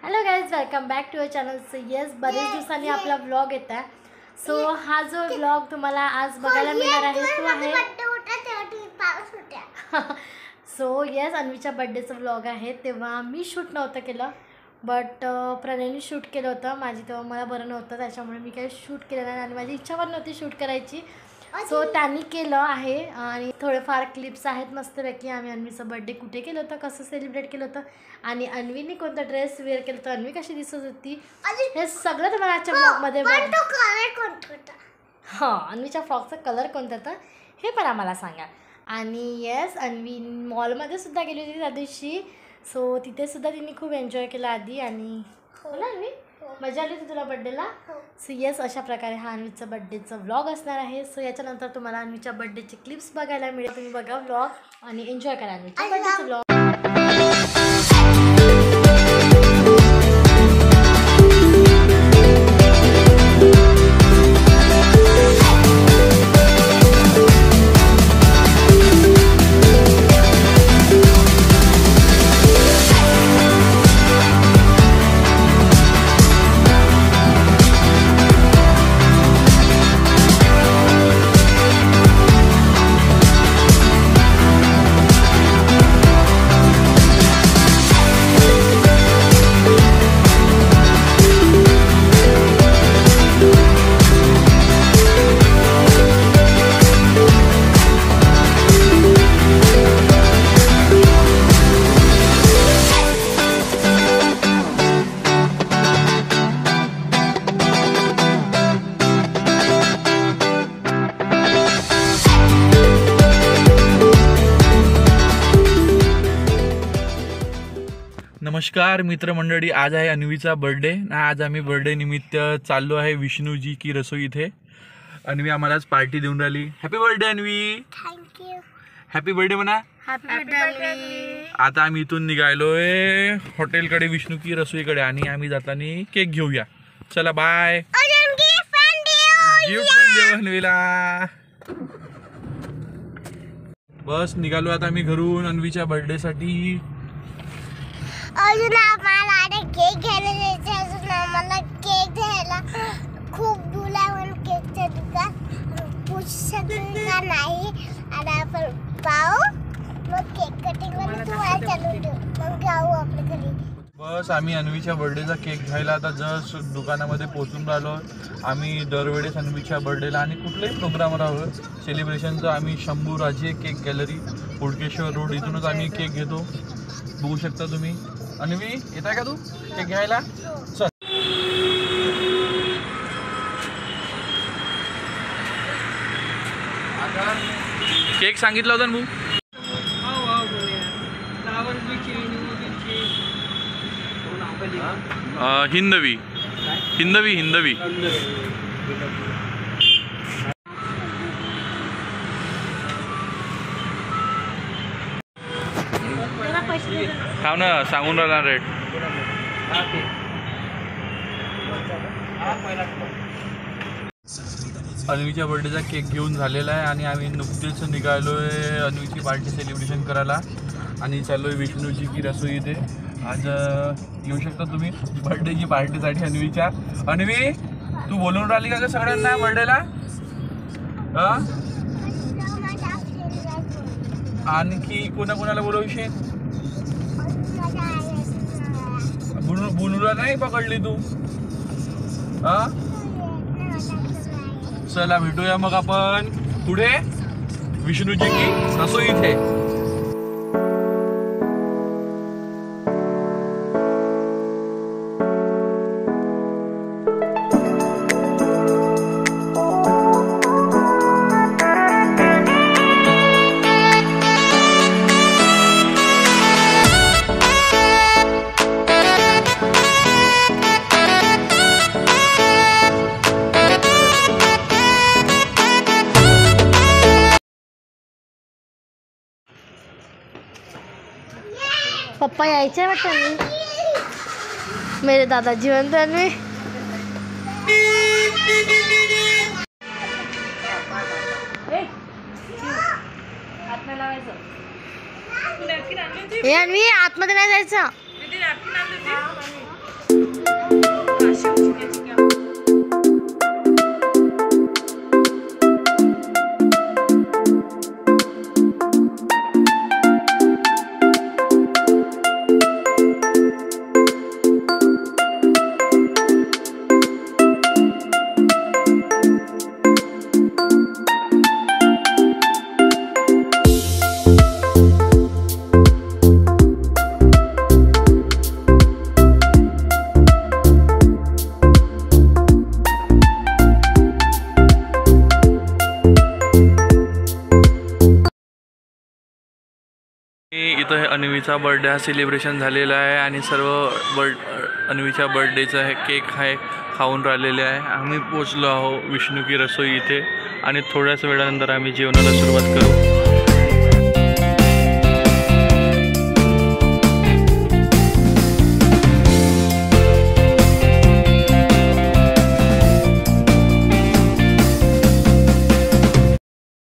Hello guys, welcome back to our channel. So yes, बरेच दिवसांनी आपला व्लॉग येत आहे. सो हा जो व्लॉग तुम्हाला आज बघायला मिळणार आहे तो आहे सो येस, अन्वीच्या बड्डेचा व्लॉग आहे. तेव्हा मी शूट नव्हतं केलं, बट प्रणयने शूट केलं होतं. माझी तेव्हा मला बरं नव्हतं, त्याच्यामुळे मी काही शूट केलं नाही आणि माझी इच्छा पण नव्हती शूट करायची. सो त्यांनी केलं आहे आणि थोडेफार क्लिप्स आहेत मस्तपैकी. आम्ही अन्वीचं बड्डे कुठे केलं होतं, कसं सेलिब्रेट केलं होतं आणि अन्वीने कोणता ड्रेस वेअर केलं होतं, अन्वी कशी दिसत होती, हे सगळं तुम्हाला आजच्या ब्लॉगमध्ये हां, अन्वीच्या फ्रॉकचा कलर कोणता होता हे पण आम्हाला सांगा. आणि येस, अन्वी मॉलमध्ये सुद्धा गेली होती त्या दिवशी. सो तिथे सुद्धा तिने खूप एन्जॉय केला आधी. आणि हो ना अन्वी, मजा आली होती तुला बड्डेला. सो येस, अशा प्रकारे हा अन्वीचा बड्डेचा व्लॉग असणार आहे. सो याच्यानंतर तुम्हाला अन्वीच्या बड्डेचे क्लिप्स बघायला मिळेल. तुम्ही बघा व्लॉग आणि एन्जॉय करा अन्वीच्या बड्डेचा व्लॉग. नमस्कार मित्रमंडळी, आज आहे अन्वीचा बर्थडे ना. आज आम्ही बर्थडे निमित्त चाललो आहे विष्णूजी की रसोई इथे. अन्वी आम्हालाच पार्टी देऊन राहिली. Happy birthday Anvi. Thank you. Happy birthday म्हणा. Happy birthday. आता आम्ही इथून निघालोय हॉटेलकडे, विष्णू की रसोईकडे, आणि आम्ही जाताना केक घेऊया. चला बाय. गिफ्ट पण देऊ अन्वीला. बस निघालो आता आम्ही घरून अन्वीच्या बर्थडे साठी. अजून आम्हाला केक घ्यायला जायचं. अजून आम्हाला केक घ्यायला खूप दूर आहे केकचं दुकान. पूछ शकतो का नाही. आणि आपण पाहू मग केक कटिंग मध्ये तुम्हाला चालू देऊ, मग जाऊ आपल्या घरी. बस आम्ही अन्वीच्या बर्थडेचा केक घ्यायला आता जस्ट दुकानामध्ये पोहोचून राहिलो. आम्ही दरवेळेस अन्वीच्या बर्थडेला आणि कुठल्याही प्रोग्राम राहू सेलिब्रेशनचं आम्ही शंभू राजे केक गॅलरी, हुडकेश्वर रोड, इथूनच आम्ही केक घेतो. बघू शकता तुम्ही. अन्वी येत आहे का तू केक घ्यायला? चल. केक सांगितला होता ना भाऊ? हिंदवी हिंदवी हिंदवी. थांब ना, सांगून राहिला रेट. अन्वीच्या बर्थडेचा केक घेऊन झालेला आहे आणि आम्ही नुकतेच निघालोय अन्वीची पार्टी सेलिब्रेशन करायला आणि चाललोय विष्णूजी की रसोई इथे. आज येऊ शकता तुम्ही बर्थडेची पार्टीसाठी अन्वीच्या. अन्वी, तू बोलून राहिली का सगळ्यांना बर्थडेला? आणखी कोणाकोणाला बोलवशील? बुनुला नाही पकडली तू? चला भेटूया मग आपण पुढे विष्णूजी की रसोई इथे. पप्पा यायचे वाटतं. मेरे दादा जिवंत अन्वी. हे अन्वी आतमध्ये नाही जायचं. अन्वीचा बर्थडे हा सेलिब्रेशन झालेला आहे आणि सर्व अन्वीच्या बर्थडेचा हे केक आहे खाऊन राहिलेले आहे. आम्ही पोचलो आहो विष्णू की रसोई इथे आणि थोड्याच वेळानंतर आम्ही जेवणाला सुरुवात करू.